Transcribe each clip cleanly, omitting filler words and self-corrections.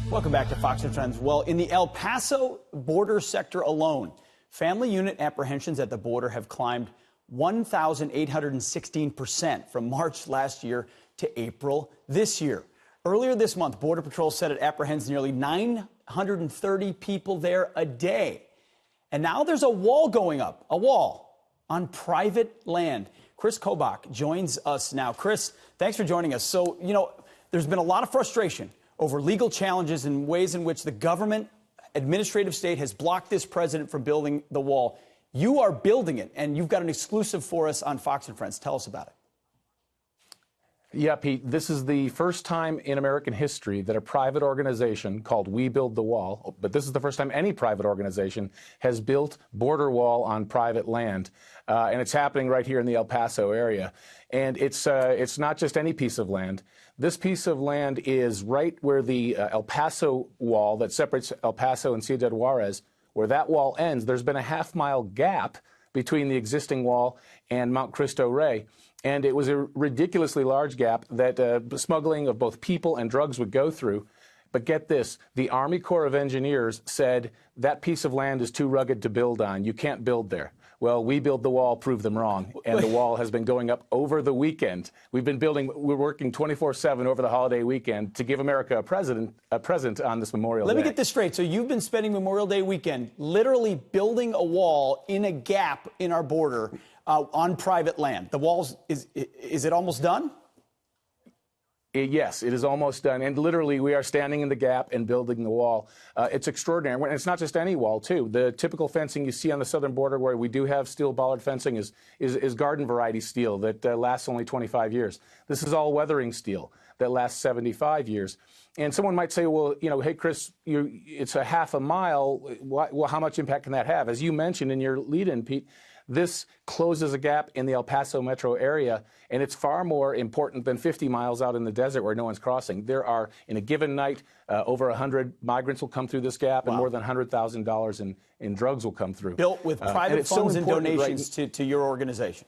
Welcome back to Fox and Friends. Well, in the El Paso border sector alone, family unit apprehensions at the border have climbed 1,816% from March last year to April this year. Earlier this month, Border Patrol said it apprehends nearly 930 people there a day. And now there's a wall going up, a wall on private land. Kris Kobach joins us now. Kris, thanks for joining us. So, there's been a lot of frustration over legal challenges and ways in which the government, administrative state, has blocked this president from building the wall. You are building it, and you've got an exclusive for us on Fox and Friends. Tell us about it. Yeah, Pete, this is the first time in American history that a private organization called We Build the Wall, but this is the first time any private organization has built border wall on private land. And it's happening right here in the El Paso area. And it's not just any piece of land. This piece of land is right where the El Paso wall that separates El Paso and Ciudad Juarez, where that wall ends. There's been a half-mile gap between the existing wall and Mount Cristo Rey. And it was a ridiculously large gap that smuggling of both people and drugs would go through. But get this, the Army Corps of Engineers said that piece of land is too rugged to build on. You can't build there. Well, We Build the Wall proved them wrong, and the wall has been going up over the weekend. We're working 24/7 over the holiday weekend to give America a present on this Memorial Day. Let me get this straight. So you've been spending Memorial Day weekend literally building a wall in a gap in our border on private land. The walls, is it almost done? Yes, it is almost done. And literally, we are standing in the gap and building the wall. It's extraordinary. And it's not just any wall, too. The typical fencing you see on the southern border, where we do have steel bollard fencing, is garden variety steel that lasts only 25 years. This is all weathering steel that lasts 75 years. And someone might say, well, hey, Kris, it's a half a mile. Well, how much impact can that have? As you mentioned in your lead-in, Pete, this closes a gap in the El Paso metro area, and it's far more important than 50 miles out in the desert where no one's crossing. There are, in a given night, over 100 migrants will come through this gap, and more than $100,000 in drugs will come through. Built with private funds and donations to your organization.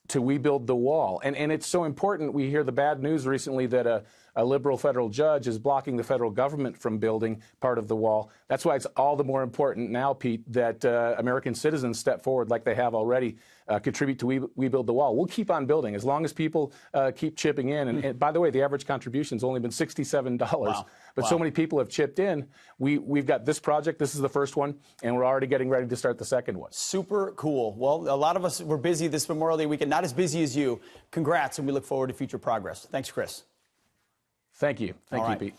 To We Build the Wall. And it's so important. We hear the bad news recently that a liberal federal judge is blocking the federal government from building part of the wall. That's why it's all the more important now, Pete, that American citizens step forward like they have already, contribute to We Build the Wall. We'll keep on building as long as people keep chipping in. And by the way, the average contribution's only been $67. Wow. But so many people have chipped in. We've got this project. This is the first one, and we're already getting ready to start the second one. Super cool. Well, a lot of us were busy this Memorial Day weekend, not as busy as you. Congrats, and we look forward to future progress. Thanks, Kris. Thank you. Thank you, Pete.